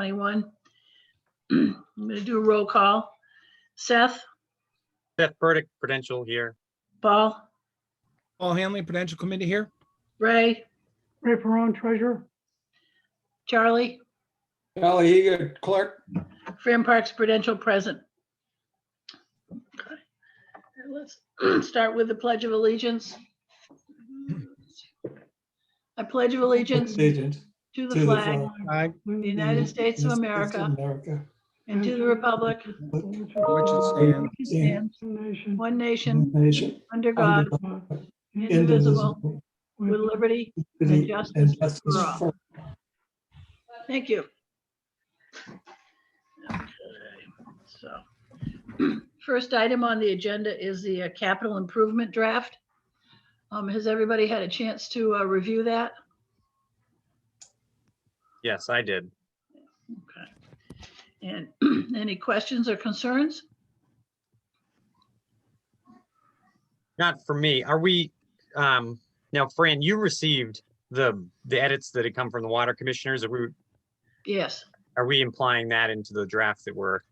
21. I'm going to do a roll call. Seth, Burdick, Prudential here. Paul, Paul Hanley, Prudential Committee here. Ray, Ray Perron, treasurer. Charlie, Charlie Eager, clerk. Fran Parks, Prudential present. Okay. And let's start with the Pledge of Allegiance. I pledge of allegiance Allegiance to the flag Aye. of the United States of America and to the republic Which it which stands, stands Nation. one nation Nation under God, indivisible, with liberty and justice for all. Thank you. Okay, so first item on the agenda is the capital improvement draft. Has everybody had a chance to review that? Yes, I did. Okay. And any questions or concerns? Not for me. Are we, now, Fran, you received the edits that had come from the water commissioners. Yes, Are we implying that into the draft that we're,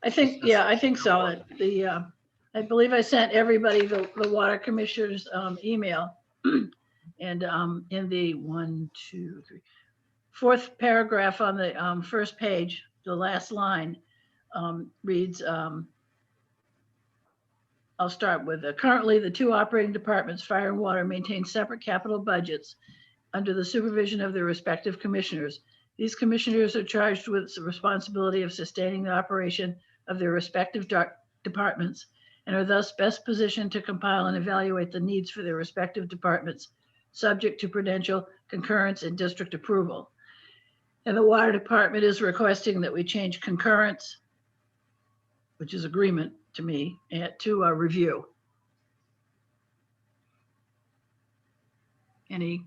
I think, yeah, I think so. I believe I sent everybody the water commissioner's email. And in the 4th paragraph on the first page, the last line reads, I'll start with, currently the 2 operating departments, fire and water, maintain separate capital budgets under the supervision of their respective commissioners. These commissioners are charged with the responsibility of sustaining the operation of their respective departments and are thus best positioned to compile and evaluate the needs for their respective departments, subject to prudential concurrence and district approval. And the water department is requesting that we change concurrence, which is agreement to me, to a review. Any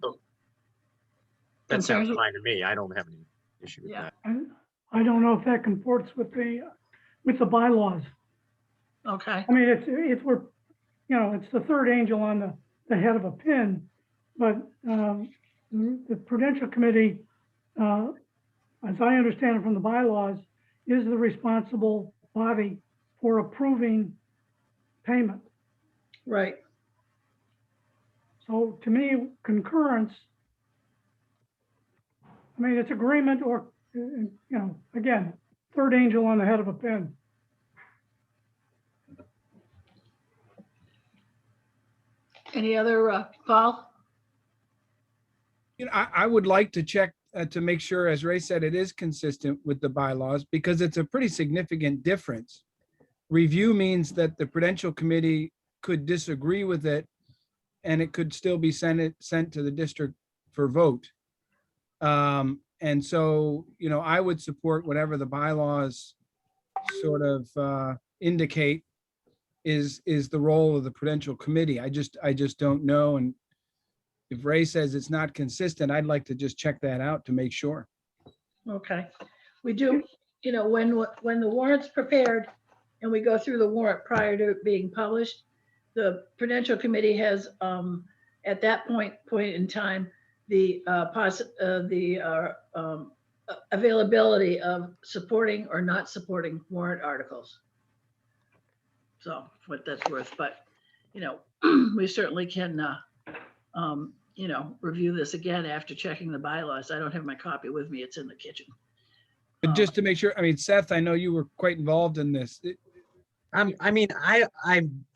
that sounds concerns? fine to me. I don't have any issue with Yeah. that. I don't know if that comports with the bylaws. Okay, I mean, we're, it's the third angel on the head of a pin, but the Prudential Committee, as I understand it from the bylaws, is the responsible body for approving payment. right. So to me, concurrence, I mean, it's agreement or, again, third angel on the head of a pin. Any other, Paul? I would like to check to make sure, as Ray said, it is consistent with the bylaws because it's a pretty significant difference. Review means that the Prudential Committee could disagree with it and it could still be sent to the district for vote. And so, I would support whatever the bylaws sort of indicate is the role of the Prudential Committee. I just don't know. And if Ray says it's not consistent, I'd like to just check that out to make sure. Okay, we do, when the warrant's prepared and we go through the warrant prior to it being published, the Prudential Committee has, at that point in time, the availability of supporting or not supporting warrant articles. So what that's worth, but, we certainly can, review this again after checking the bylaws. I don't have my copy with me. It's in the kitchen. But just to make sure, I mean, Seth, I know you were quite involved in this. I mean, I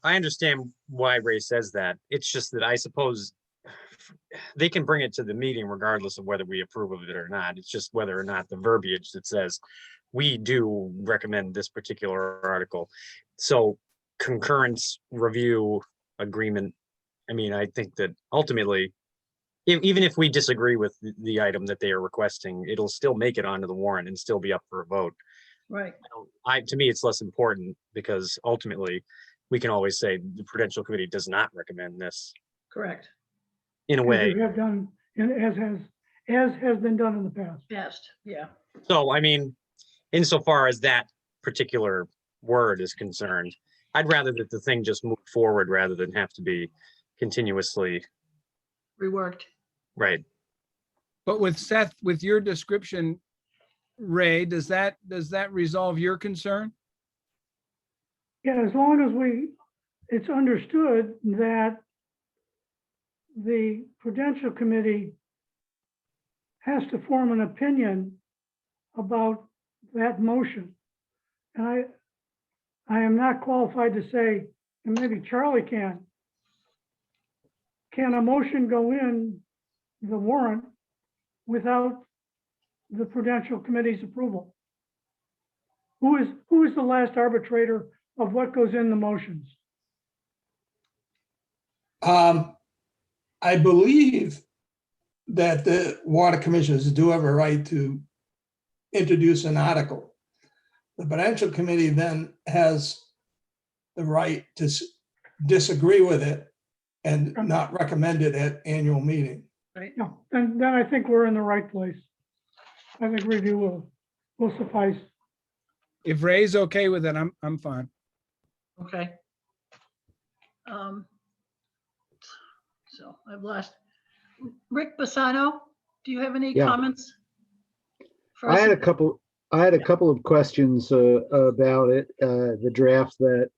understand why Ray says that. It's just that I suppose they can bring it to the meeting regardless of whether we approve of it or not. It's just whether or not the verbiage that says we do recommend this particular article. So concurrence, review, agreement. I mean, I think that ultimately, even if we disagree with the item that they are requesting, it'll still make it onto the warrant and still be up for a vote. Right. To me, it's less important because ultimately we can always say the Prudential Committee does not recommend this Correct. in a way. You have done, as has been done in the past. Best. Yeah. So, I mean, insofar as that particular word is concerned, I'd rather that the thing just move forward rather than have to be continuously Reworked. right. But with Seth, with your description, Ray, does that resolve your concern? Yeah, as long as it's understood that the Prudential Committee has to form an opinion about that motion. And I am not qualified to say, and maybe Charlie can a motion go in the warrant without the Prudential Committee's approval? Who is the last arbitrator of what goes in the motions? I believe that the water commissioners do have a right to introduce an article. The Prudential Committee then has the right to disagree with it and not recommend it at annual meeting. Right? Yeah, then I think we're in the right place. I think review will suffice. If Ray's okay with it, I'm fine. Okay. So I've lost. Rick Bassano, do you have any Yeah. comments? for I us? had a couple of questions about it. The draft that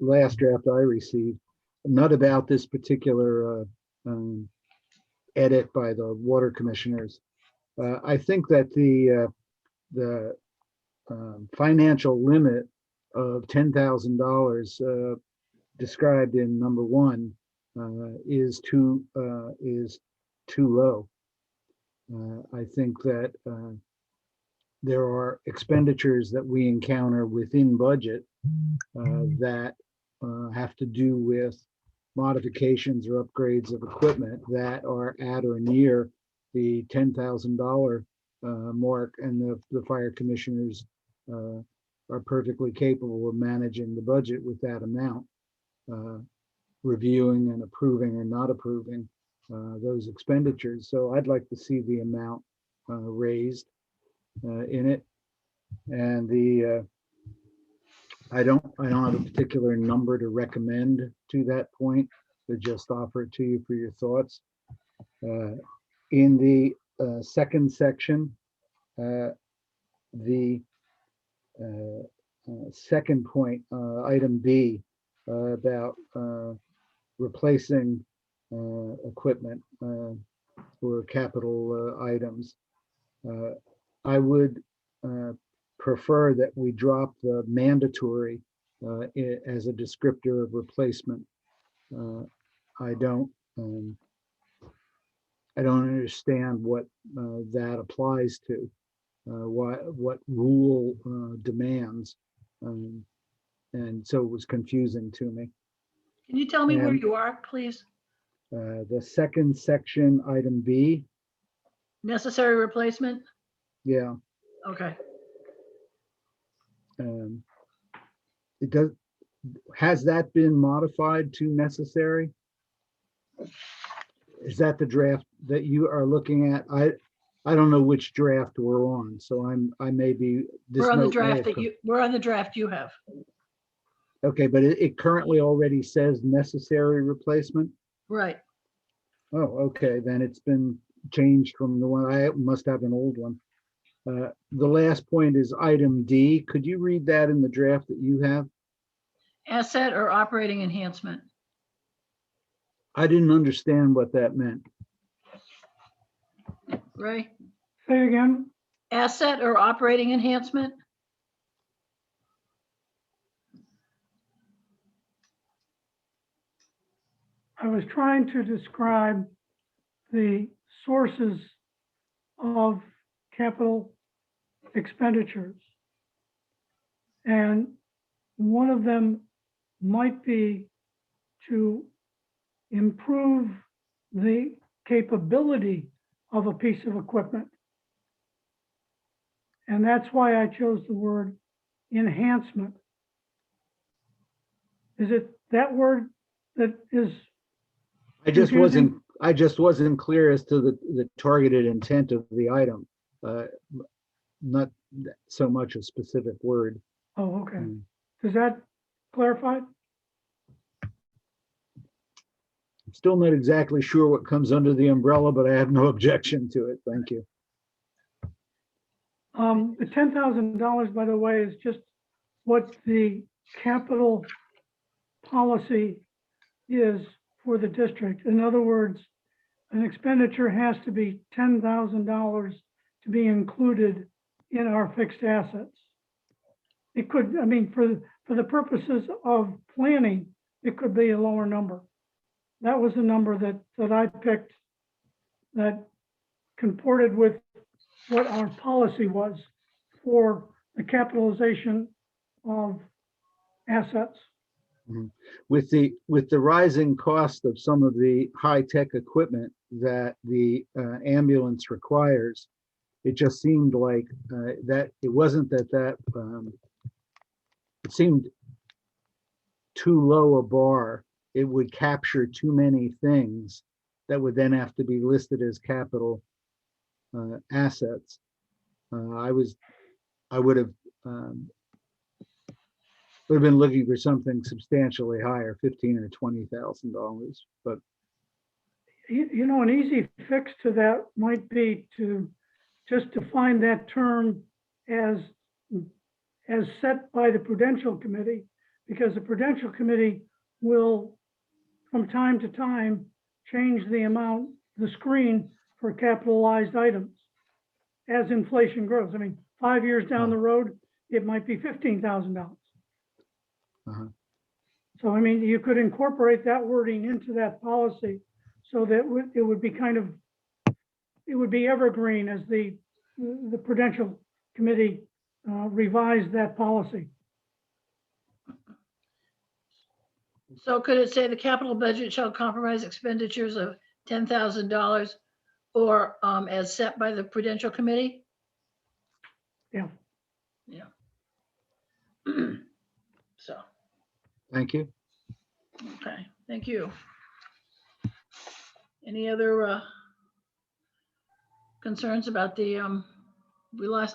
last draft I received, not about this particular edit by the water commissioners. I think that the financial limit of $10,000 described in number 1 is too low. I think that there are expenditures that we encounter within budget that have to do with modifications or upgrades of equipment that are at or near the $10,000 mark, and the fire commissioners are perfectly capable of managing the budget with that amount, reviewing and approving or not approving those expenditures. So I'd like to see the amount raised in it. And I don't have a particular number to recommend to that point, but just offer it to you for your thoughts. In the second section, the second point, item B, about replacing equipment or capital items. I would prefer that we drop the mandatory as a descriptor of replacement. I don't understand what that applies to, what rule demands, and so it was confusing to me. Can you tell me where And- you are, please? The second section, item B, Necessary replacement? yeah, Okay. it does. Has that been modified to necessary? Is that the draft that you are looking at? I don't know which draft we're on, so I may be. this We're on the note may draft have that come- we're on the draft you have. Okay, but it currently already says necessary replacement? Right. Oh, okay, then it's been changed from the one, I must have an old one. The last point is item D. Could you read that in the draft that you have? Asset or operating enhancement. I didn't understand what that meant. Ray? Say again, Asset or operating enhancement? I was trying to describe the sources of capital expenditures. And one of them might be to improve the capability of a piece of equipment. And that's why I chose the word enhancement. Is it that word that is? I just confusing? wasn't clear as to the targeted intent of the item. Not so much a specific word. Oh, okay. Mm. Does that clarify? I'm still not exactly sure what comes under the umbrella, but I have no objection to it. Thank you. The $10,000, by the way, is just what the capital policy is for the district. In other words, an expenditure has to be $10,000 to be included in our fixed assets. It could, I mean, for the purposes of planning, it could be a lower number. That was the number that I picked that comported with what our policy was for the capitalization of assets. With the rising cost of some of the high-tech equipment that the ambulance requires, it just seemed like that it wasn't that it seemed too low a bar. It would capture too many things that would then have to be listed as capital assets. I would have been looking for something substantially higher, $15,000 or $20,000. But You know, an easy fix to that might be to just define that term as set by the Prudential Committee, because the Prudential Committee will, from time to time, change the amount, the screen for capitalized items as inflation grows. I mean, 5 years down the road, it might be $15,000. So, I mean, you could incorporate that wording into that policy so that it would be kind of, it would be evergreen as the Prudential Committee revised that policy. So could it say the capital budget shall comprise expenditures of $10,000 or as set by the Prudential Committee? Yeah. Yeah. So, thank you. okay, thank you. Any other concerns about the, I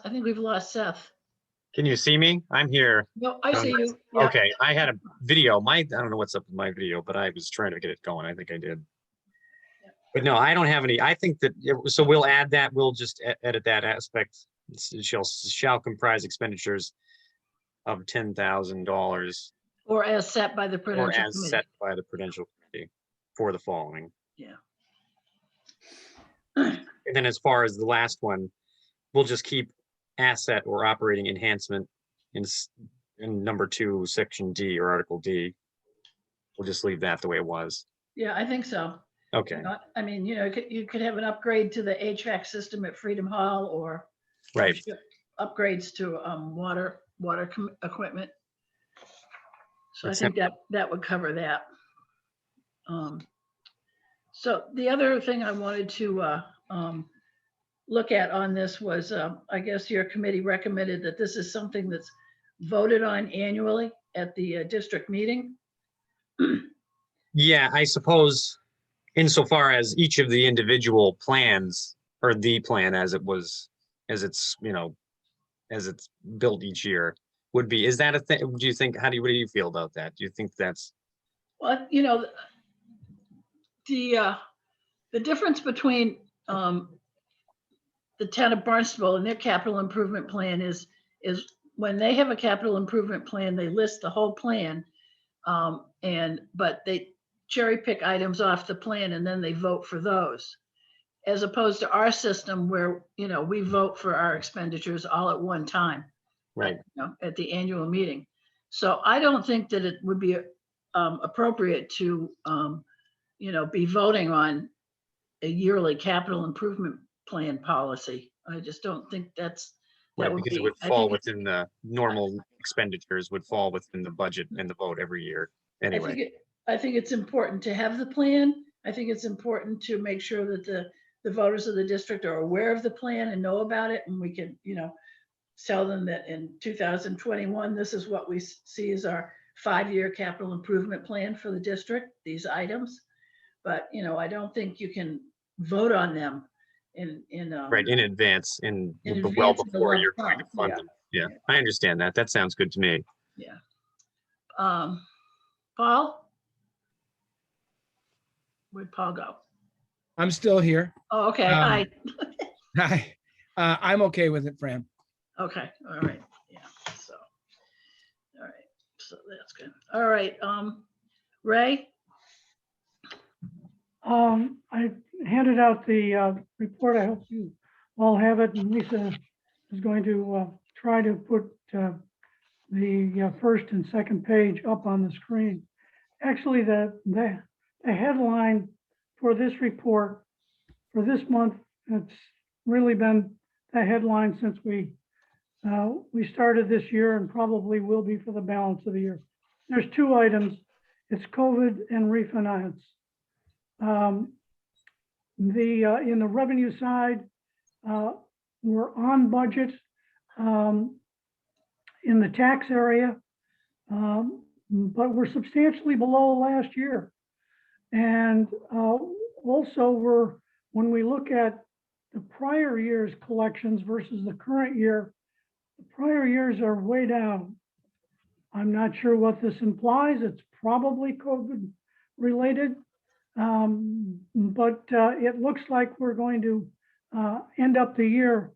think we've lost Seth. Can you see me? I'm here. No, I see you. Yeah. Okay, I had a video. I don't know what's up with my video, but I was trying to get it going. I think I did. But no, I don't have any. I think that, so we'll add that. We'll just edit that aspect. It shall comprise expenditures of $10,000 Or as set by the or Prudential as Committee. set by the Prudential Committee for the following. Yeah. And then as far as the last one, we'll just keep asset or operating enhancement in number 2, section D or article D. We'll just leave that the way it was. Yeah, I think so. Okay, I mean, you could have an upgrade to the HVAC system at Freedom Hall or right. upgrades to water equipment. So Except- I think that would cover that. So the other thing I wanted to look at on this was, I guess your committee recommended that this is something that's voted on annually at the district meeting. Yeah, I suppose insofar as each of the individual plans or the plan as it's, as it's built each year would be, is that a thing? Do you think, what do you feel about that? Do you think that's? Well, the difference between the town of Barnstable and their capital improvement plan is when they have a capital improvement plan, they list the whole plan. But they cherry pick items off the plan and then they vote for those. As opposed to our system where, we vote for our expenditures all at one time. Right. At the annual meeting. So I don't think that it would be appropriate to, be voting on a yearly capital improvement plan policy. I just don't think that Right, would because be. it would fall within the normal expenditures would fall within the budget and the vote every year anyway. I think it's important to have the plan. I think it's important to make sure that the voters of the district are aware of the plan and know about it. And we can, tell them that in 2021, this is what we see as our 5-year capital improvement plan for the district, these items. But, I don't think you can vote on them Right, in advance, in well advance of the before you're lump going to sum. fund them. Yeah, I understand that. That sounds good to me. Yeah. Paul? Where'd Paul go? I'm still here. Oh, okay. Um, Hi. Hi. I'm okay with it, Fran. Okay, all right, yeah, so, all right, so that's good. All right, Ray? I handed out the report. I hope you all have it. And Lisa is going to try to put the first and second page up on the screen. Actually, the headline for this report for this month, it's really been the headline since we started this year and probably will be for the balance of the year. There's two items. It's COVID and refinance. In the revenue side, we're on budget in the tax area, but we're substantially below last year. And also when we look at the prior year's collections versus the current year, the prior years are way down. I'm not sure what this implies. It's probably COVID related. But it looks like we're going to end up the year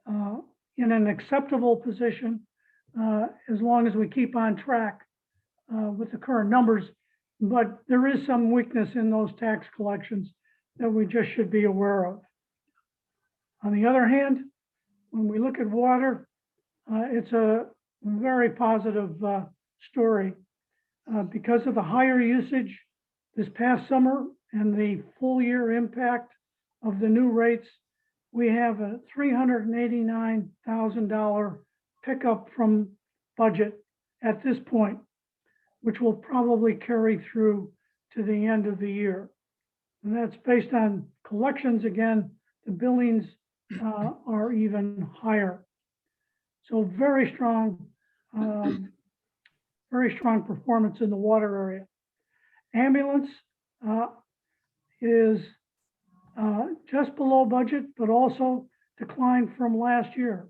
in an acceptable position as long as we keep on track with the current numbers. But there is some weakness in those tax collections that we just should be aware of. On the other hand, when we look at water, it's a very positive story because of the higher usage this past summer and the full year impact of the new rates. We have a $389,000 pickup from budget at this point, which will probably carry through to the end of the year. And that's based on collections. Again, the billings are even higher. So very strong performance in the water area. Ambulance is just below budget, but also declined from last year.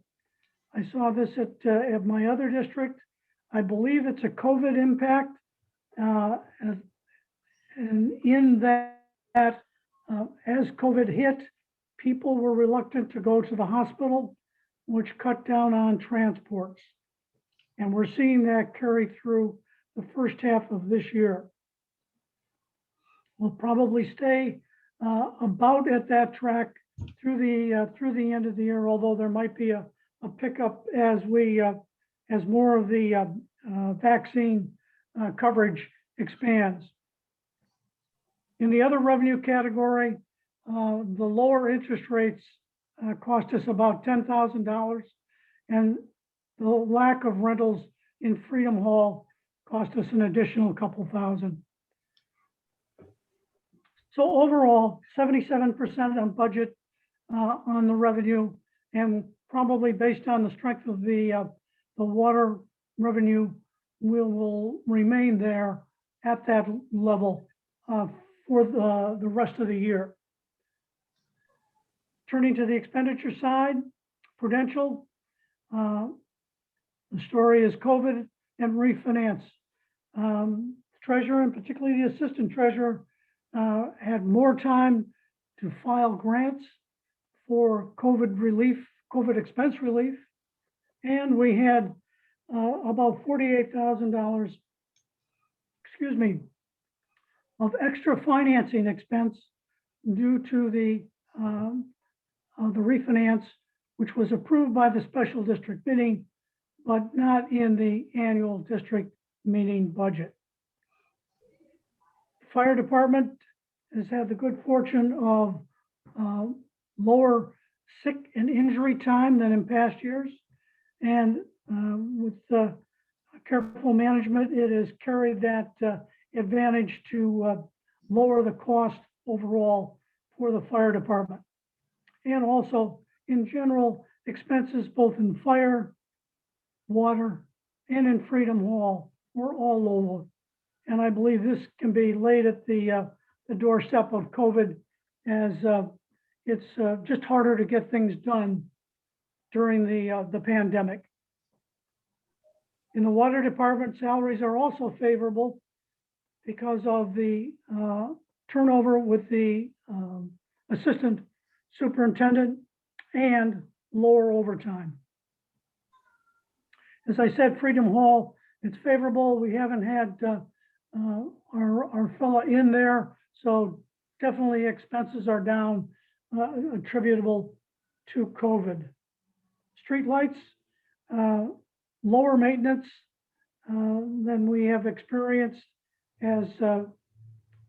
I saw this at my other district. I believe it's a COVID impact. And in that, as COVID hit, people were reluctant to go to the hospital, which cut down on transports. And we're seeing that carry through the first half of this year. We'll probably stay about at that track through the end of the year, although there might be a pickup as more of the vaccine coverage expands. In the other revenue category, the lower interest rates cost us about $10,000, and the lack of rentals in Freedom Hall cost us an additional couple thousand. So overall, 77% on budget on the revenue, and probably based on the strength of the water revenue, will remain there at that level for the rest of the year. Turning to the expenditure side, Prudential, the story is COVID and refinance. Treasurer, and particularly the assistant treasurer, had more time to file grants for COVID relief, COVID expense relief, and we had about $48,000, of extra financing expense due to the refinance, which was approved by the special district meeting, but not in the annual district meeting budget. Fire department has had the good fortune of lower sick and injury time than in past years. And with careful management, it has carried that advantage to lower the cost overall for the fire department. And also, in general, expenses both in fire, water, and in Freedom Hall were all lower. And I believe this can be laid at the doorstep of COVID, as it's just harder to get things done during the pandemic. In the water department, salaries are also favorable because of the turnover with the assistant superintendent and lower overtime. As I said, Freedom Hall, it's favorable. We haven't had our fella in there, so definitely expenses are down, attributable to COVID. Streetlights, lower maintenance than we have experienced, has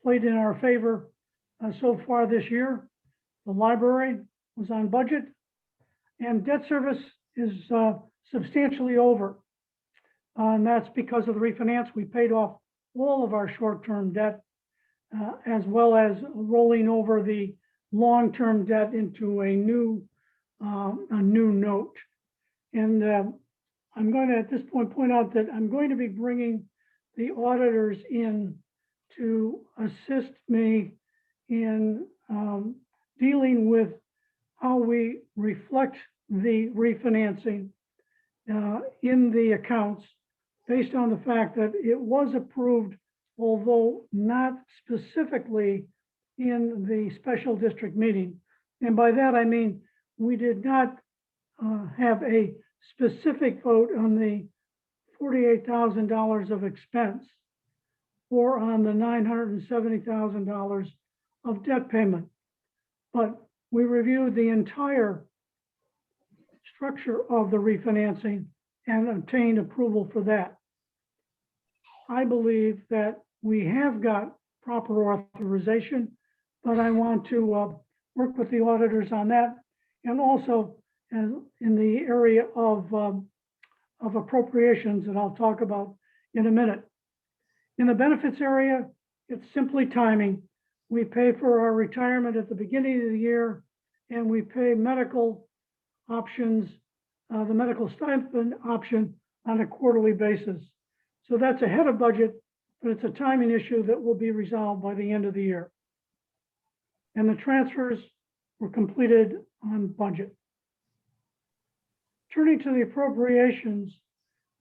played in our favor so far this year. The library was on budget, and debt service is substantially over. And that's because of the refinance. We paid off all of our short-term debt, as well as rolling over the long-term debt into a new note. And I'm going to, at this point out that I'm going to be bringing the auditors in to assist me in dealing with how we reflect the refinancing in the accounts, based on the fact that it was approved, although not specifically in the special district meeting. And by that, I mean, we did not have a specific vote on the $48,000 of expense or on the $970,000 of debt payment. But we reviewed the entire structure of the refinancing and obtained approval for that. I believe that we have got proper authorization, but I want to work with the auditors on that, and also in the area of appropriations that I'll talk about in a minute. In the benefits area, it's simply timing. We pay for our retirement at the beginning of the year, and we pay medical options, the medical stipend option, on a quarterly basis. So that's ahead of budget, but it's a timing issue that will be resolved by the end of the year. And the transfers were completed on budget. Turning to the appropriations,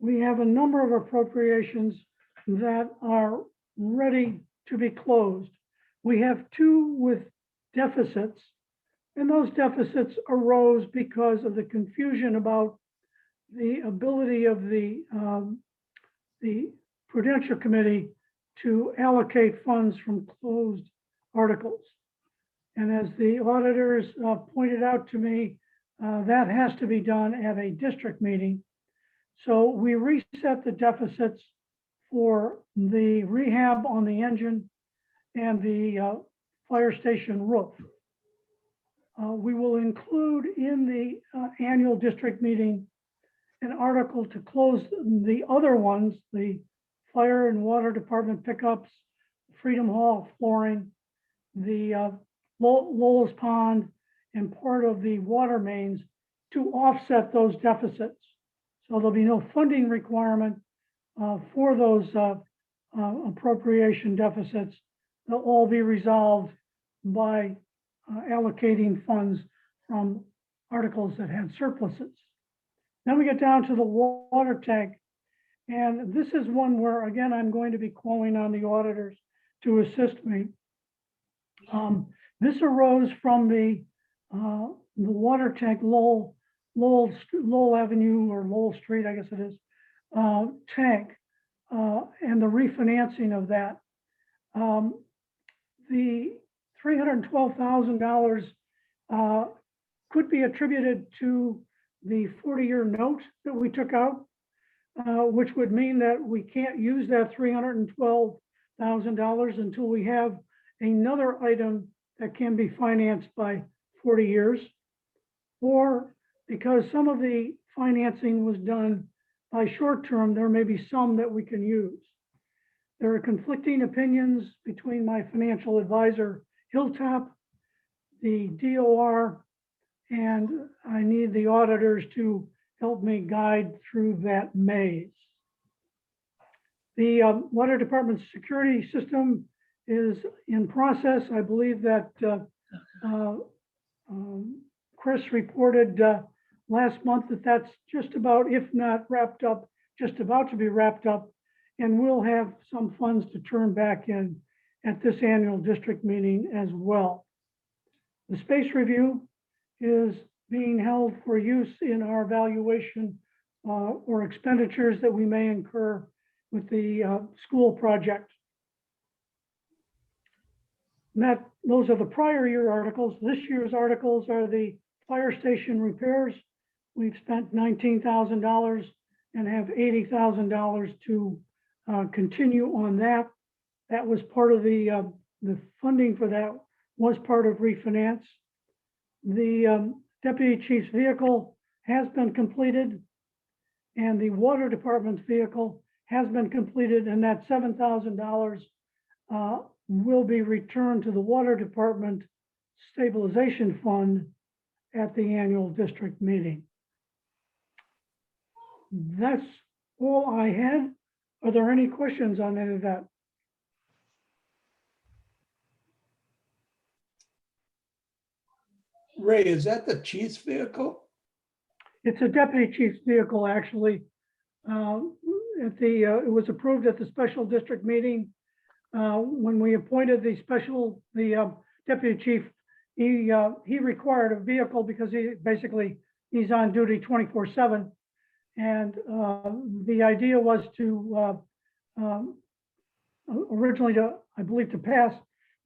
we have a number of appropriations that are ready to be closed. We have two with deficits, and those deficits arose because of the confusion about the ability of the Prudential Committee to allocate funds from closed articles. And as the auditors pointed out to me, that has to be done at a district meeting. So we reset the deficits for the rehab on the engine and the fire station roof. We will include in the annual district meeting an article to close the other ones, the fire and water department pickups, Freedom Hall flooring, the Lowell's Pond, and part of the water mains, to offset those deficits. So there'll be no funding requirement for those appropriation deficits. They'll all be resolved by allocating funds from articles that had surpluses. Then we get down to the water tank. And this is one where, again, I'm going to be calling on the auditors to assist me. This arose from the water tank Lowell Avenue, or Lowell Street, I guess it is, tank, and the refinancing of that. The $312,000 could be attributed to the 40-year note that we took out, which would mean that we can't use that $312,000 until we have another item that can be financed by 40 years, or because some of the financing was done by short term, there may be some that we can use. There are conflicting opinions between my financial advisor, Hilltop, the DOR, and I need the auditors to help me guide through that maze. The water department's security system is in process. I believe that Chris reported last month that that's just about, if not wrapped up, just about to be wrapped up, and we'll have some funds to turn back in at this annual district meeting as well. The space review is being held for use in our evaluation or expenditures that we may incur with the school project. And those are the prior year articles. This year's articles are the fire station repairs. We've spent $19,000 and have $80,000 to continue on that. That was part of the funding for that was part of refinance. The deputy chief's vehicle has been completed, and the water department's vehicle has been completed, and that $7,000 will be returned to the water department stabilization fund at the annual district meeting. That's all I had. Are there any questions on any of that? Ray, is that the chief's vehicle? It's a deputy chief's vehicle, actually. It was approved at the special district meeting. When we appointed the deputy chief, he required a vehicle because he's on duty 24/7. And the idea was to originally I believe to pass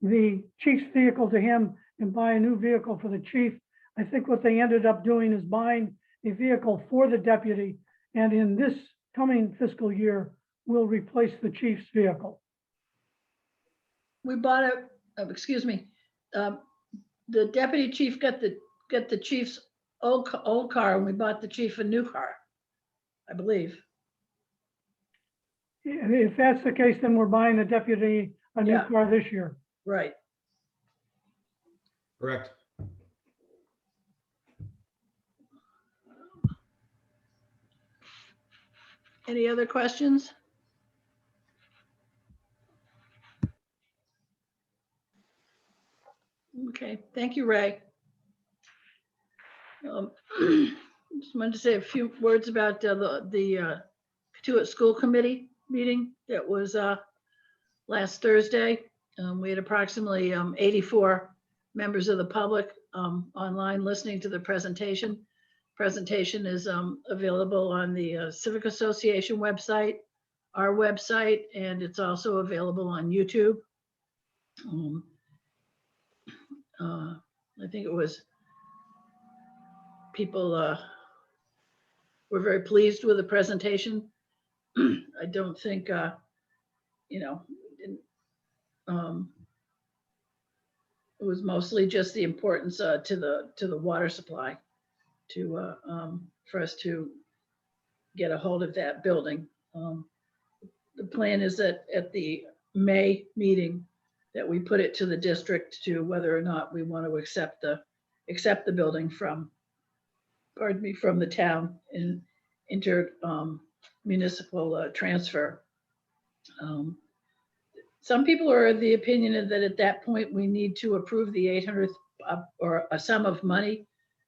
the chief's vehicle to him and buy a new vehicle for the chief. I think what they ended up doing is buying a vehicle for the deputy, and in this coming fiscal year, will replace the chief's vehicle. We bought excuse me, the deputy chief got the chief's old car, and we bought the chief a new car, I believe. And if that's the case, then we're buying the deputy a new Yeah. car this year. Right. Correct. Any other questions? Okay, thank you, Ray. Just wanted to say a few words about the Katuitt School Committee meeting that was last Thursday. We had approximately 84 members of the public online listening to the presentation. Presentation is available on the Civic Association website, our website, and it's also available on YouTube. I think it was people were very pleased with the presentation. I don't think, it was mostly just the importance to the water supply for us to get a hold of that building. The plan is that at the May meeting that we put it to the district to whether or not we want to accept the building from the town in municipal transfer. Some people are of the opinion that at that point we need to approve the 800th or a sum of money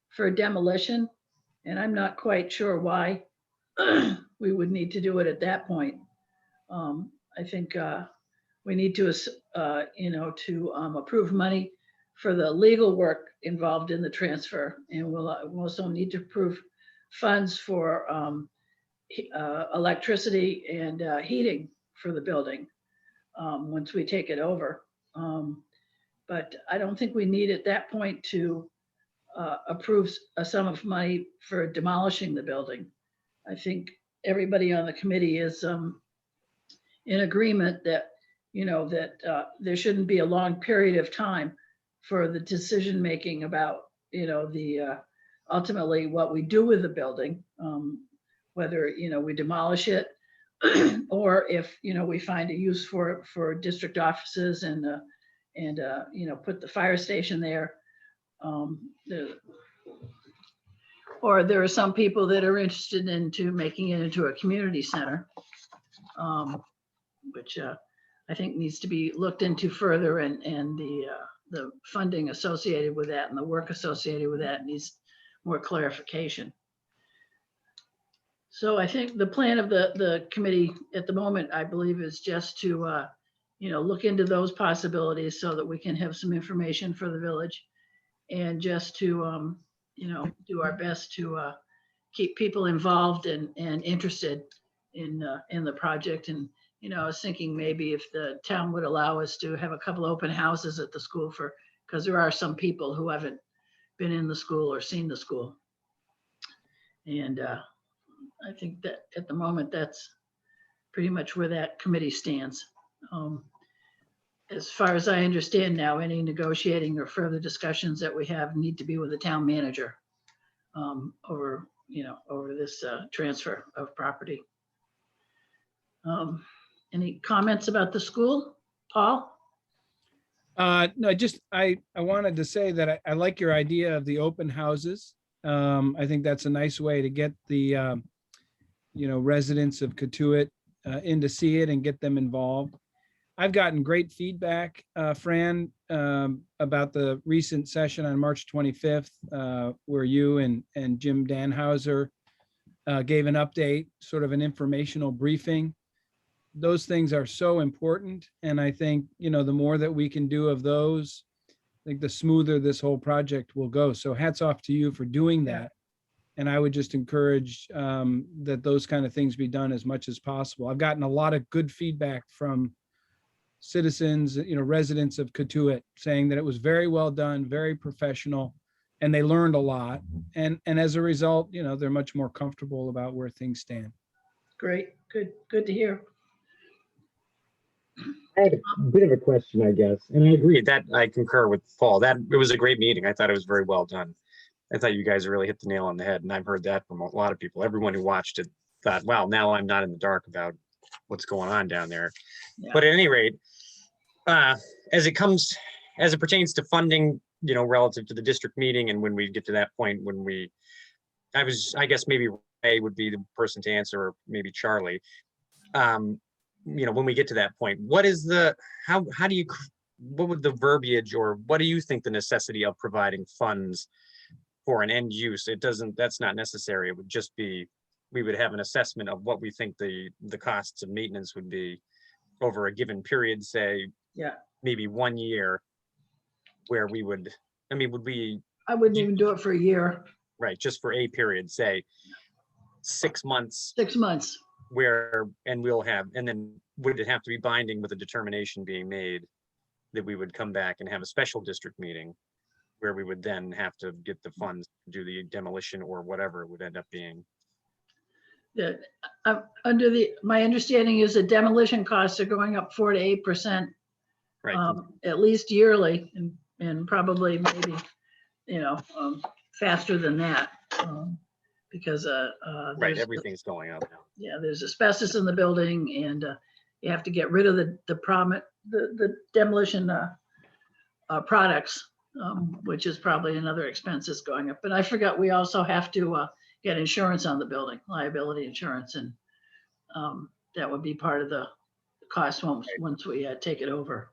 for demolition. And I'm not quite sure why we would need to do it at that point. I think we need to, approve money for the legal work involved in the transfer. And we'll also need to approve funds for electricity and heating for the building once we take it over. But I don't think we need at that point to approve a sum of money for demolishing the building. I think everybody on the committee is in agreement that, there shouldn't be a long period of time for the decision-making about, ultimately what we do with the building, whether, we demolish it or if, we find a use for district offices and put the fire station there. Or there are some people that are interested into making it into a community center, which I think needs to be looked into further, and the funding associated with that and the work associated with that needs more clarification. So I think the plan of the committee at the moment, I believe, is just to look into those possibilities so that we can have some information for the village, and just to do our best to keep people involved and interested in the project. And, you know, I was thinking maybe if the town would allow us to have a couple open houses at the school because there are some people who haven't been in the school or seen the school. And I think that at the moment, that's pretty much where that committee stands. As far as I understand now, any negotiating or further discussions that we have need to be with the town manager over this transfer of property. Any comments about the school, Paul? No, I wanted to say that I like your idea of the open houses. I think that's a nice way to get the, residents of Katuitt in to see it and get them involved. I've gotten great feedback, Fran, about the recent session on March 25th, where you and Jim Danhauser gave an update, sort of an informational briefing. Those things are so important. And I think, the more that we can do of those, I think the smoother this whole project will go. So hats off to you for doing that. And I would just encourage that those kind of things be done as much as possible. I've gotten a lot of good feedback from citizens, residents of Katuitt, saying that it was very well done, very professional, and they learned a lot. And as a result, they're much more comfortable about where things stand. Great, good to hear. I had a bit of a question, I guess, and I agree. That I concur with Paul. That it was a great meeting. I thought it was very well done. I thought you guys really hit the nail on the head, and I've heard that from a lot of people. Everyone who watched it thought, wow, now I'm not in the dark about what's going on down there. Yeah. But at any rate, as it pertains to funding, relative to the district meeting, and when we get to that point, I guess maybe Ray would be the person to answer, or maybe Charlie. When we get to that point, what would the verbiage, or what do you think the necessity of providing funds for an end use? That's not necessary. It would just be, we would have an assessment of what we think the costs of maintenance would be over a given period, say, maybe 1 year, where we would, I wouldn't even do it for a year. Right, just for a period, say 6 months. 6 months. And then would it have to be binding with a determination being made that we would come back and have a special district meeting where we would then have to get the funds to do the demolition or whatever it would end up being? My understanding is the demolition costs are going up 4 to 8%, Right. at least yearly, and probably maybe, faster than that. Because Right, everything's going up now. Yeah, there's asbestos in the building, and you have to get rid of the demolition products, which is probably another expense that's going up. But I forgot, we also have to get insurance on the building, liability insurance, and that would be part of the cost once we take it over.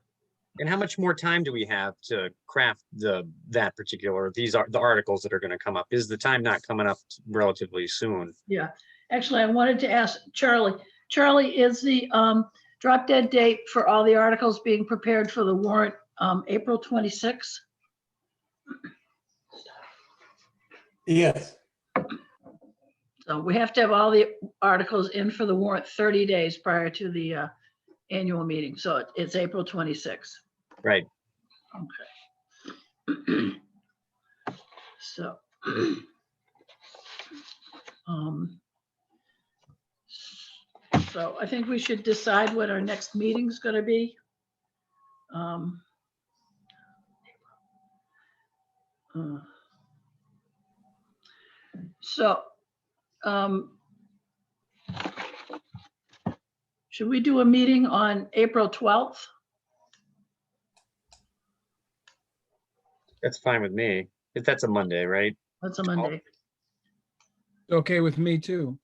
And how much more time do we have to craft these are the articles that are going to come up? Is the time not coming up relatively soon? Yeah, actually, I wanted to ask Charlie. Charlie, is the drop dead date for all the articles being prepared for the warrant April 26th? Yes. So we have to have all the articles in for the warrant 30 days prior to the annual meeting. So it's April 26th. Right. Okay. So, so I think we should decide what our next meeting's going to be. Should we do a meeting on April 12th? That's fine with me. If that's a Monday, right? That's a Monday. Okay with me too.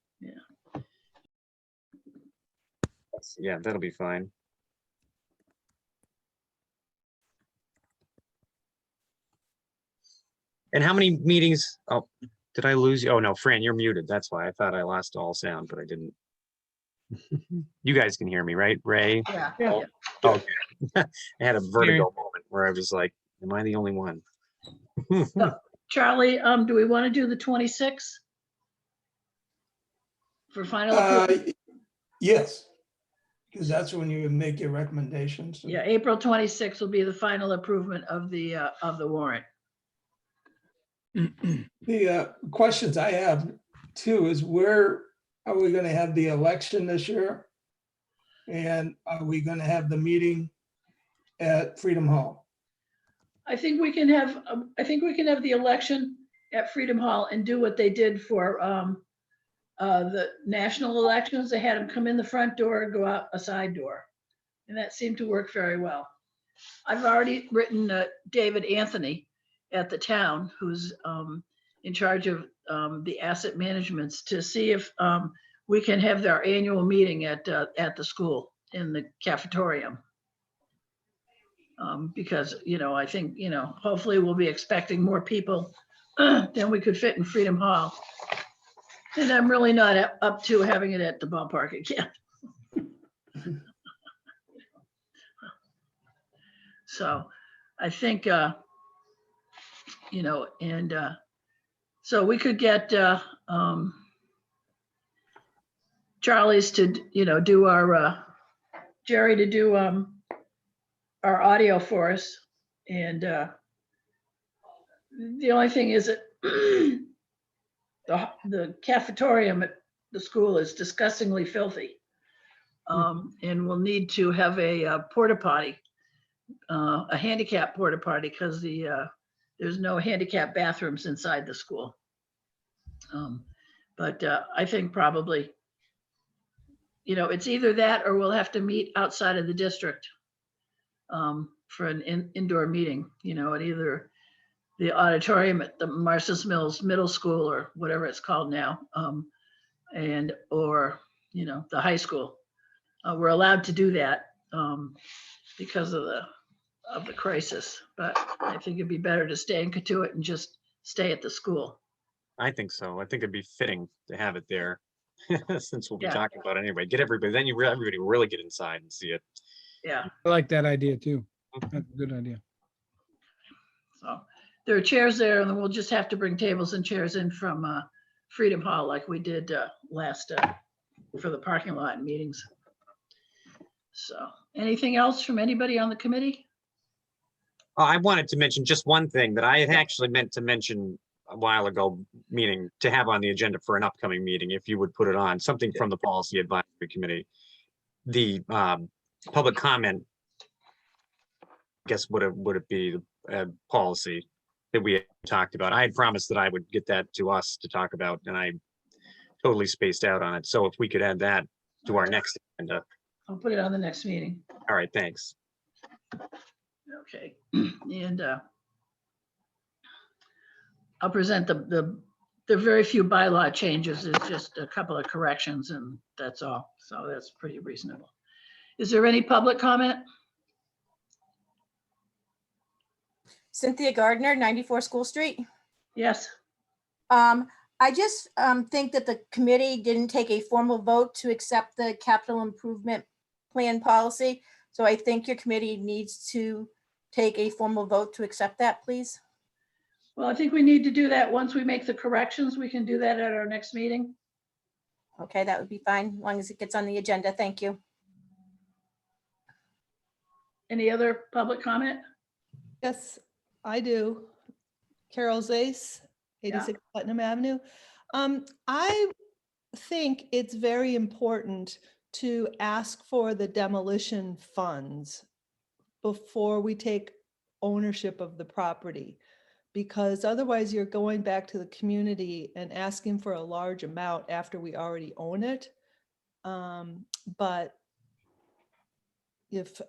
Yeah, that'll be fine. And how many meetings? Oh, did I lose you? Oh no, Fran, you're muted. That's why I thought I lost all sound, but I didn't. You guys can hear me, right? Ray? Yeah. Yeah. Okay. I had a vertigo moment where I was like, am I the only one? Charlie, do we want to do the 26th? for final approval? Yes, because that's when you make your recommendations. Yeah, April 26th will be the final approval of the warrant. The questions I have too is where are we gonna have the election this year? And are we gonna have the meeting at Freedom Hall? I think we can have the election at Freedom Hall and do what they did for the national elections. They had them come in the front door and go out a side door. And that seemed to work very well. I've already written David Anthony at the town, who's in charge of the asset managements, to see if we can have their annual meeting at the school in the cafetorium. Because, I think, hopefully we'll be expecting more people than we could fit in Freedom Hall. And I'm really not up to having it at the ballpark again. So I think, so we could get Charlie's to, do our, Jerry to do our audio for us. And the only thing is that the cafetorium at the school is disgustingly filthy. And we'll need to have a porta potty, a handicap porta potty, because there's no handicap bathrooms inside the school. But I think probably, it's either that or we'll have to meet outside of the district for an indoor meeting, at either the auditorium at the Marcus Mills Middle School or whatever it's called now, or the high school. We're allowed to do that because of the crisis, but I think it'd be better to stay in Katuitt and just stay at the school. I think so. I think it'd be fitting to have it there since we'll be Yeah. talking about it anyway. Get everybody, then everybody will really get inside and see it. Yeah, I like that idea too. That's a good idea. so there are chairs there, and then we'll just have to bring tables and chairs in from Freedom Hall like we did last for the parking lot meetings. So anything else from anybody on the committee? I wanted to mention just one thing that I had actually meant to mention a while ago, meaning to have on the agenda for an upcoming meeting, if you would put it on, something from the Policy Advisory Committee. The public comment, I guess, would it be the policy that we had talked about? I had promised that I would get that to us to talk about, and I totally spaced out on it. So if we could add that to our next agenda. I'll put it on the next meeting. All right, thanks. Okay, and I'll present the very few bylaw changes. It's just a couple of corrections and that's all. So that's pretty reasonable. Is there any public comment? Cynthia Gardner, 94 School Street. Yes. I just think that the committee didn't take a formal vote to accept the capital improvement plan policy. So I think your committee needs to take a formal vote to accept that, please. Well, I think we need to do that once we make the corrections. We can do that at our next meeting. Okay, that would be fine, as long as it gets on the agenda. Thank you. Any other public comment? Yes, I do. Carol Zace, 86 Putnam Avenue. I think it's very important to ask for the demolition funds before we take ownership of the property, because otherwise you're going back to the community and asking for a large amount after we already own it. But if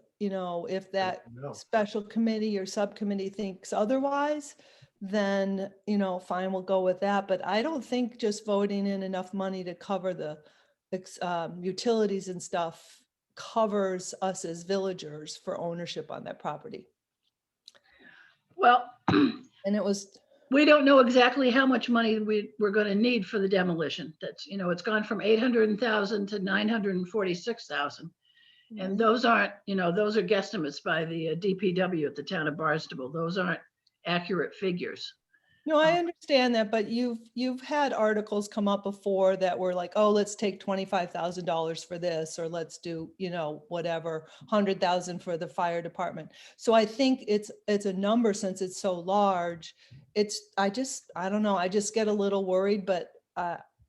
that special committee or subcommittee thinks otherwise, then, fine, we'll go with that. But I don't think just voting in enough money to cover the utilities and stuff covers us as villagers for ownership on that property. Well, And it was, we don't know exactly how much money we're going to need for the demolition. That's, it's gone from 800,000 to 946,000. And those aren't, those are guesstimates by the DPW at the town of Barnstable. Those aren't accurate figures. No, I understand that, but you've had articles come up before that were like, oh, let's take $25,000 for this, or let's do, whatever, 100,000 for the fire department. So I think it's a number, since it's so large. I don't know, I just get a little worried, but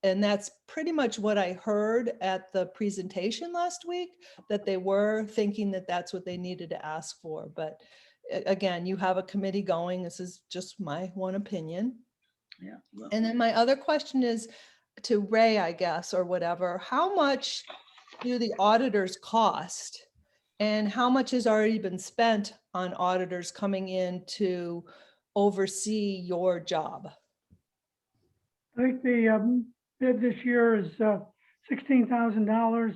and that's pretty much what I heard at the presentation last week, that they were thinking that that's what they needed to ask for. But again, you have a committee going. This is just my one opinion. Yeah. Well, And then my other question is to Ray, I guess, or whatever. How much do the auditors cost? And how much has already been spent on auditors coming in to oversee your job? I think the bid this year is $16,000.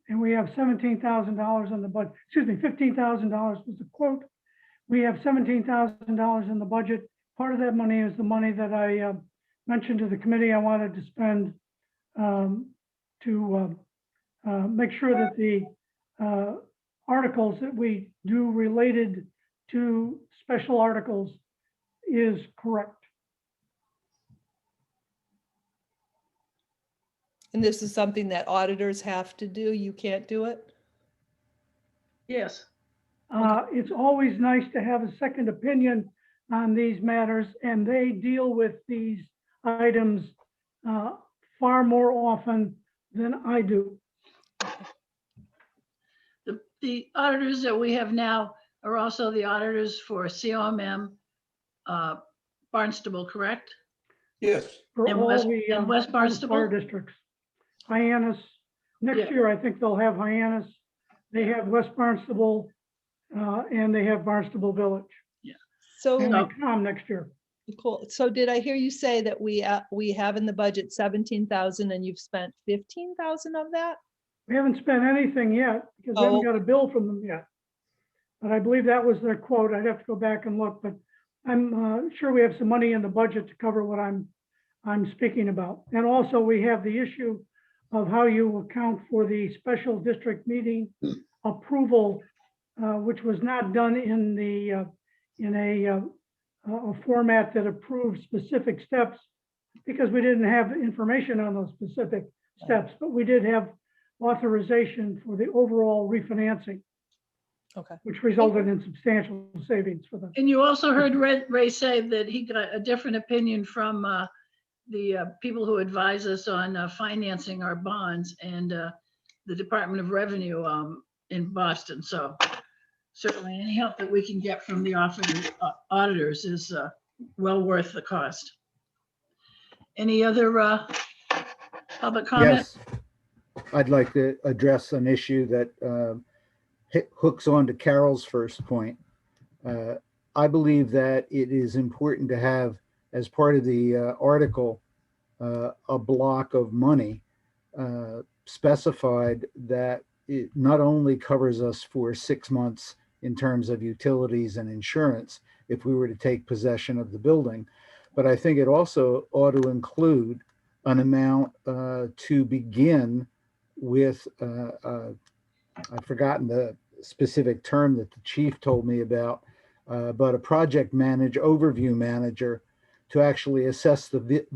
And we have $17,000 on the budget, excuse me, $15,000 was the quote. We have $17,000 in the budget. Part of that money is the money that I mentioned to the committee I wanted to spend to make sure that the articles that we do related to special articles is correct. And this is something that auditors have to do. You can't do it? yes. It's always nice to have a second opinion on these matters, and they deal with these items far more often than I do. The auditors that we have now are also the auditors for COMM, Barnstable, correct? Yes, For And all West- the and West all the fire Barnstable? districts. Hyannis, next Yeah. year, I think they'll have Hyannis, they have West Barnstable, and they have Barnstable Village. So And No. they come next year. cool. So did I hear you say that we have in the budget 17,000 and you've spent 15,000 of that? We haven't spent anything yet because we haven't Oh. got a bill from them yet. But I believe that was their quote. I'd have to go back and look, but I'm sure we have some money in the budget to cover what I'm speaking about. And also we have the issue of how you account for the special district meeting approval, which was not done in a format that approves specific steps because we didn't have information on those specific steps, but we did have authorization for the overall refinancing, Okay. which resulted in substantial savings for them. And you also heard Ray say that he got a different opinion from the people who advise us on financing our bonds and the Department of Revenue in Boston. So certainly any help that we can get from the auditors is well worth the cost. Any other public comment? Yes, I'd like to address an issue that hooks on to Carol's first point. I believe that it is important to have, as part of the article, a block of money specified that it not only covers us for 6 months in terms of utilities and insurance, if we were to take possession of the building, but I think it also ought to include an amount to begin with, I've forgotten the specific term that the chief told me about, but a project overview manager to actually assess the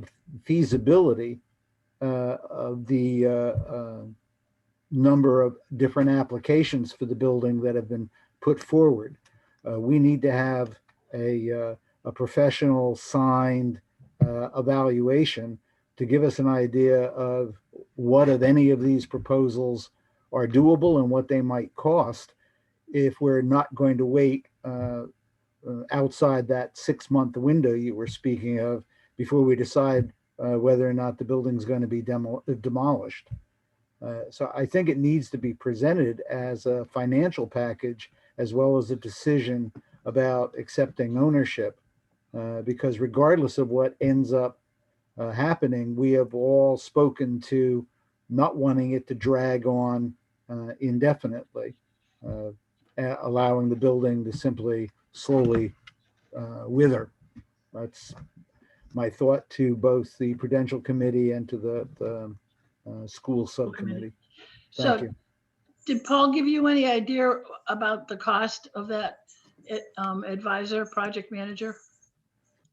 feasibility of the number of different applications for the building that have been put forward. We need to have a professional signed evaluation to give us an idea of what of any of these proposals are doable and what they might cost if we're not going to wait outside that 6-month window you were speaking of before we decide whether or not the building's going to be demolished. So I think it needs to be presented as a financial package as well as a decision about accepting ownership, because regardless of what ends up happening, we have all spoken to not wanting it to drag on indefinitely, allowing the building to simply slowly wither. That's my thought to both the Prudential Committee and to the school subcommittee. Thank So you. did Paul give you any idea about the cost of that advisor, project manager?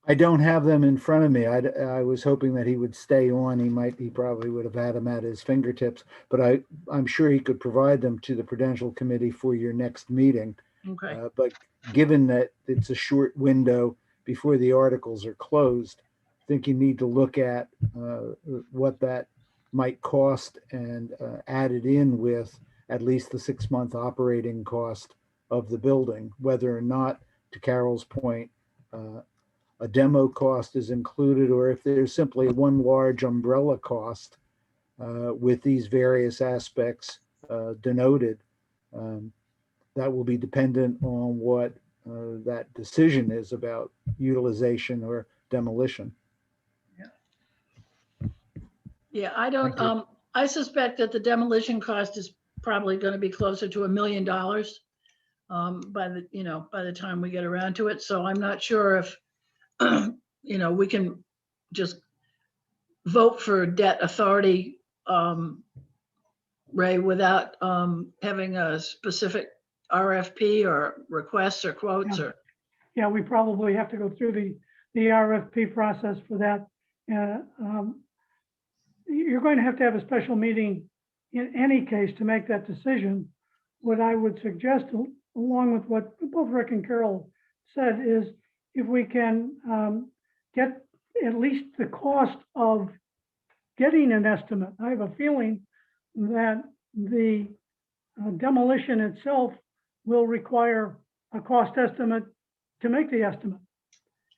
I don't have them in front of me. I was hoping that he would stay on. He probably would have had them at his fingertips, but I'm sure he could provide them to the Prudential Committee for your next meeting. Okay, But given that it's a short window before the articles are closed, I think you need to look at what that might cost and add it in with at least the 6-month operating cost of the building, whether or not, to Carol's point, a demo cost is included, or if there's simply one large umbrella cost with these various aspects denoted. That will be dependent on what that decision is about utilization or demolition. yeah, I don't, Thank you. I suspect that the demolition cost is probably gonna be closer to $1 million by the time we get around to it. So I'm not sure if, we can just vote for debt authority, Ray, without having a specific RFP or requests or quotes or, Yeah, we probably have to go through the RFP process for that. You're going to have a special meeting in any case to make that decision. What I would suggest, along with what both Rick and Carol said, is if we can get at least the cost of getting an estimate. I have a feeling that the demolition itself will require a cost estimate to make the estimate.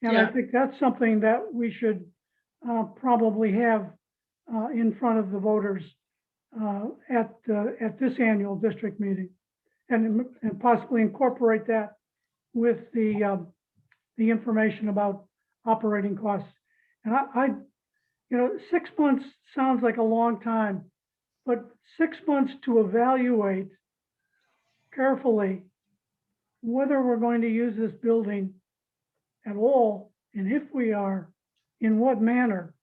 And I Yeah. think that's something that we should probably have in front of the voters at this annual district meeting, and possibly incorporate that with the information about operating costs. And I 6 months sounds like a long time, but 6 months to evaluate carefully whether we're going to use this building at all, and if we are, in what manner,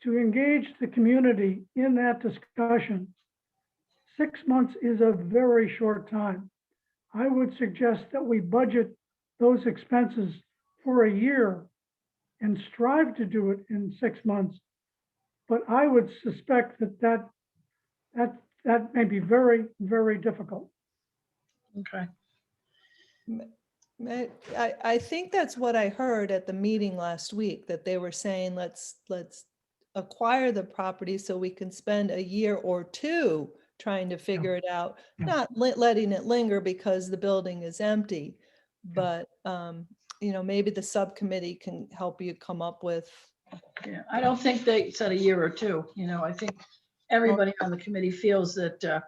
to engage the community in that discussion. 6 months is a very short time. I would suggest that we budget those expenses for a year and strive to do it in 6 months. But I would suspect that may be very, very difficult. okay. I think that's what I heard at the meeting last week, that they were saying, let's acquire the property so we can spend a year or two trying to figure it out, not letting it linger because the building is empty. But, maybe the subcommittee can help you come up with. Yeah, I don't think they said a year or two, I think everybody on the committee feels that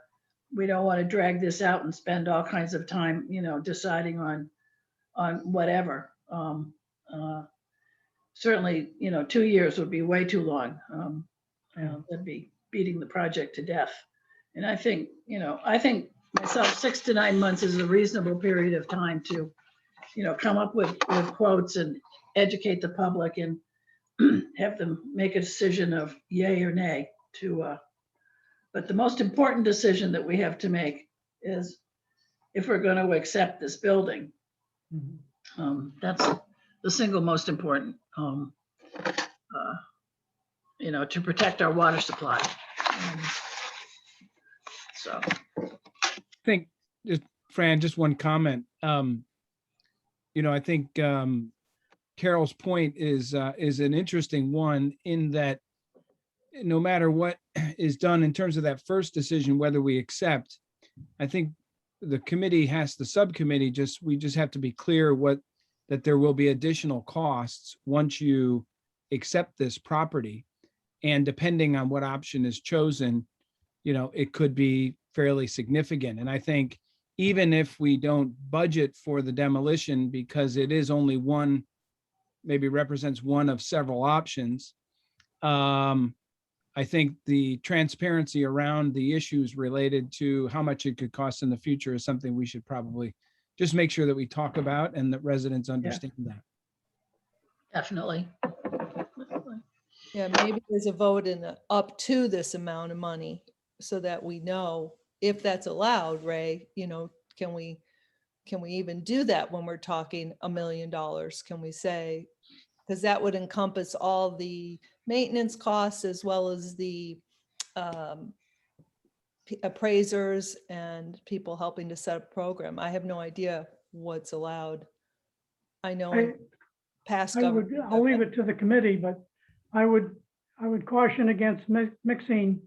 we don't want to drag this out and spend all kinds of time, deciding on whatever. Certainly, 2 years would be way too long. That'd be beating the project to death. And I think myself, 6 to 9 months is a reasonable period of time to, come up with quotes and educate the public and have them make a decision of yay or nay but the most important decision that we have to make is if we're going to accept this building. That's the single most important, to protect our water supply. So. I think, Fran, just one comment. I think Carol's point is an interesting one, in that no matter what is done in terms of that first decision, whether we accept, I think the subcommittee, we just have to be clear that there will be additional costs once you accept this property. And depending on what option is chosen, it could be fairly significant. And I think even if we don't budget for the demolition, because it is only one, maybe represents one of several options, I think the transparency around the issues related to how much it could cost in the future is something we should probably just make sure that we talk about and that residents understand that. Definitely. Yeah, maybe there's a vote in up to this amount of money so that we know if that's allowed, Ray, can we even do that when we're talking $1 million? Can we say, Because that would encompass all the maintenance costs as well as the appraisers and people helping to set up a program. I have no idea what's allowed. I know in past government. I'll leave it to the committee, but I would caution against mixing,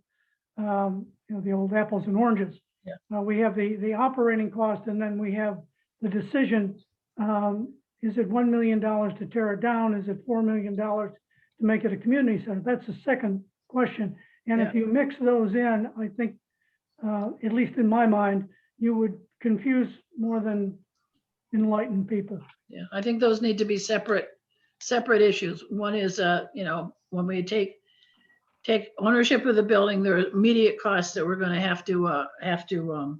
the old apples and oranges. Yeah. We have the operating cost, and then we have the decision. Is it $1 million to tear it down? Is it $4 million to make it a community center? That's the second question. And if you mix those in, I think, at least in my mind, you would confuse more than enlighten people. Yeah, I think those need to be separate issues. One is, when we take ownership of the building, there are immediate costs that we're going to have to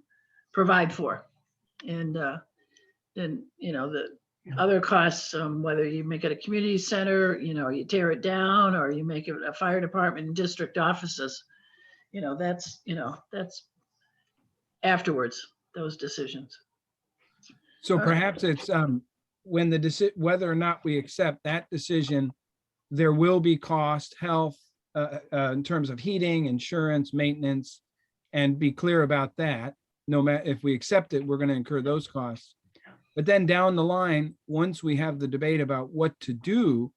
provide for. And then, the other costs, whether you make it a community center, you tear it down, or you make it a fire department and district offices, that's afterwards, those decisions. So All right. perhaps it's when whether or not we accept that decision, there will be cost, health, in terms of heating, insurance, maintenance, and be clear about that. No matter if we accept it, we're going to incur those costs. But then down the line, once we have the debate about what to do,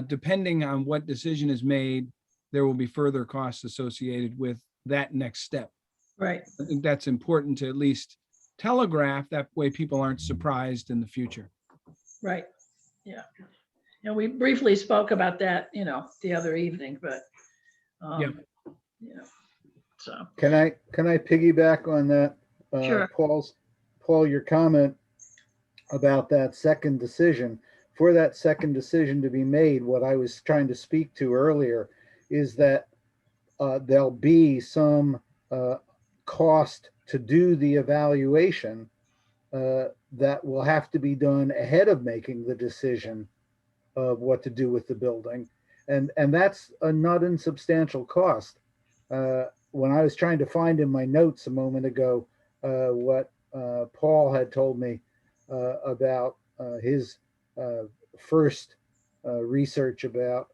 depending on what decision is made, there will be further costs associated with that next step. Right. I think that's important to at least telegraph. That way people aren't surprised in the future. Right. Yeah. We briefly spoke about that, the other evening, but, Yeah. So. Can I piggyback on that? Sure. Paul, your comment about that second decision. For that second decision to be made, what I was trying to speak to earlier is that there'll be some cost to do the evaluation that will have to be done ahead of making the decision of what to do with the building. And that's a not insubstantial cost. When I was trying to find in my notes a moment ago what Paul had told me about his first research about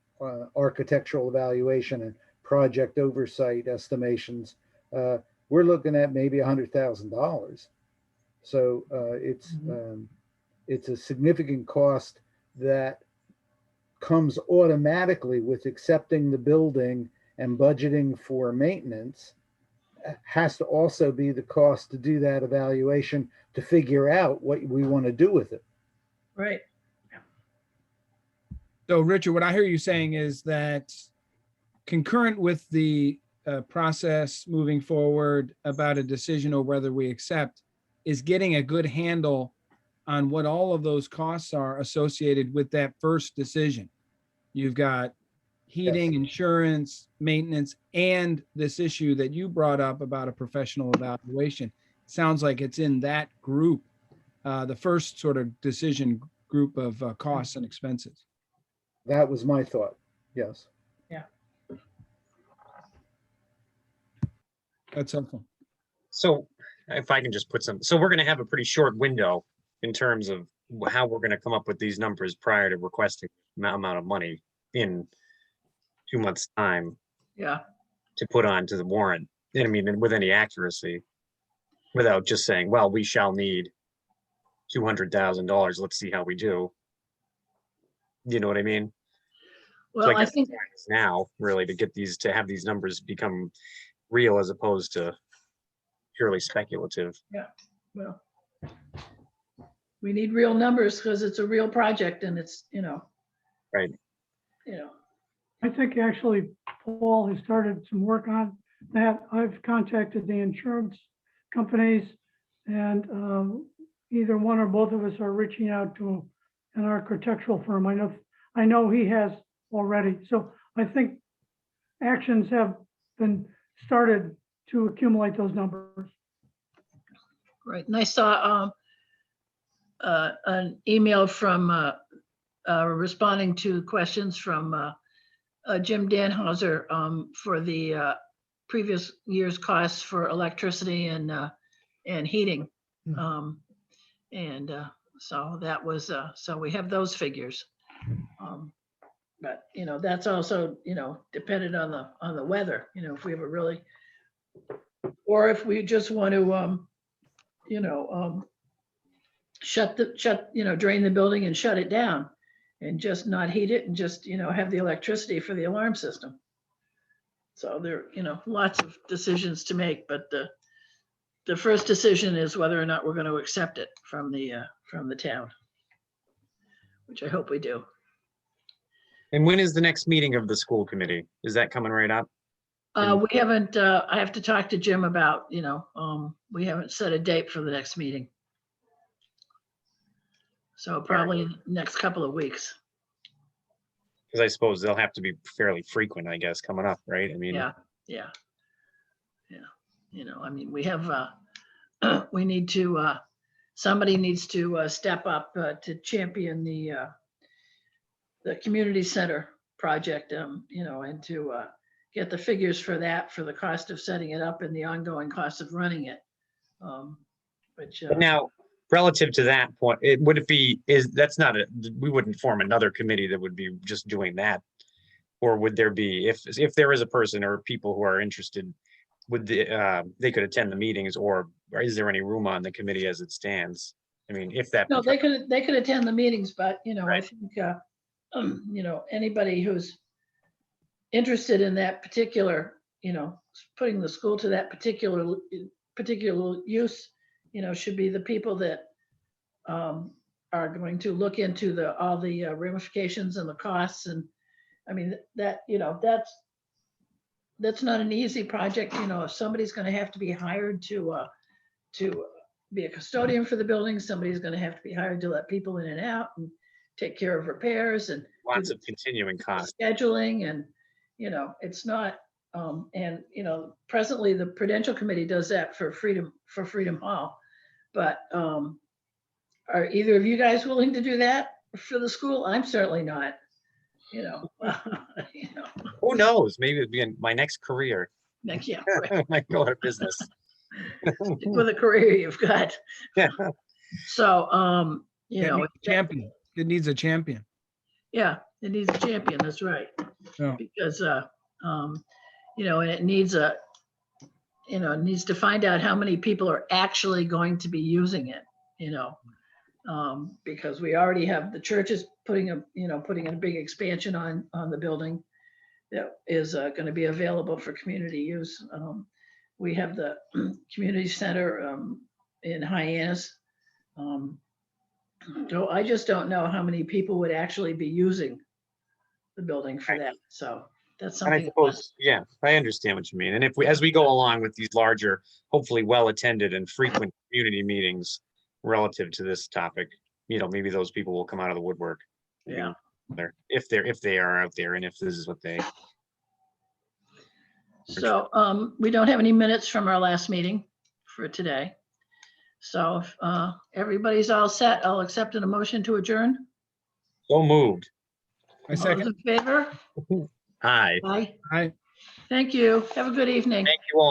architectural evaluation and project oversight estimations, we're looking at maybe $100,000. So it's a significant cost that comes automatically with accepting the building and budgeting for maintenance. Has to also be the cost to do that evaluation to figure out what we want to do with it. Right. So Richard, what I hear you saying is that concurrent with the process moving forward about a decision or whether we accept is getting a good handle on what all of those costs are associated with that first decision. You've got heating, insurance, maintenance, and this issue that you brought up about a professional evaluation. Sounds like it's in that group, the first sort of decision group of costs and expenses. That was my thought. Yes. Yeah. That's helpful. So if I can just put so we're going to have a pretty short window in terms of how we're going to come up with these numbers prior to requesting the amount of money in 2 months' time. Yeah. To put onto the warrant. And I mean, with any accuracy, without just saying, well, we shall need $200,000. Let's see how we do. You know what I mean? Well, So I think now really to have these numbers become real as opposed to purely speculative. Yeah, well, we need real numbers because it's a real project and it's, Right. I think actually Paul has started some work on that. I've contacted the insurance companies, and either one or both of us are reaching out to an architectural firm. I know he has already. So I think actions have been started to accumulate those numbers. right. And I saw an email from responding to questions from Jim Danhauser for the previous year's costs for electricity and heating. So that was, so we have those figures. But, that's also, dependent on the weather, if we have a really, or if we just want to, drain the building and shut it down and just not heat it and just, have the electricity for the alarm system. So there, lots of decisions to make, but the first decision is whether or not we're going to accept it from the town, which I hope we do. And when is the next meeting of the school committee? Is that coming right up? We haven't, I have to talk to Jim about, we haven't set a date for the next meeting. So probably in the next couple of weeks. Because I suppose they'll have to be fairly frequent, I guess, coming up, right? I mean, Yeah. I mean, we have, we need to, somebody needs to step up to champion the community center project, and to get the figures for that, for the cost of setting it up and the ongoing cost of running it. Which now, relative to that point, we wouldn't form another committee that would be just doing that. Or would there be, if there is a person or people who are interested, would they could attend the meetings, or is there any room on the committee as it stands? I mean, if that. No, they could attend the meetings, but, I Right. think, anybody who's interested in that particular, putting the school to that particular use, should be the people that are going to look into all the ramifications and the costs. And I mean, that, that's not an easy project. If somebody's going to have to be hired to be a custodian for the building, somebody's going to have to be hired to let people in and out and take care of repairs and Lots of continuing costs. scheduling, and, it's not, and, presently the Prudential Committee does that for Freedom Hall. But are either of you guys willing to do that for the school? I'm certainly not, Who knows? Maybe it'd be in my next career. Next, yeah, I right. might go out of business. Stick with a career you've got. Yeah. So, It needs a champion. It needs a champion. yeah, it needs a champion. That's right. Yeah. Because, and it needs it needs to find out how many people are actually going to be using it, because we already have the churches putting in a big expansion on the building that is going to be available for community use. We have the community center in Hyannis. So I just don't know how many people would actually be using the building for that. So that's And I something. suppose, yeah, I understand what you mean. And as we go along with these larger, hopefully well-attended and frequent community meetings relative to this topic, maybe those people will come out of the woodwork. Yeah. If they are out there, and if this is what they. So we don't have any minutes from our last meeting for today. So if everybody's all set, I'll accept a motion to adjourn. So moved. I All those second. in favor? Aye. Aye. Aye. Thank you. Have a good evening. Thank you all.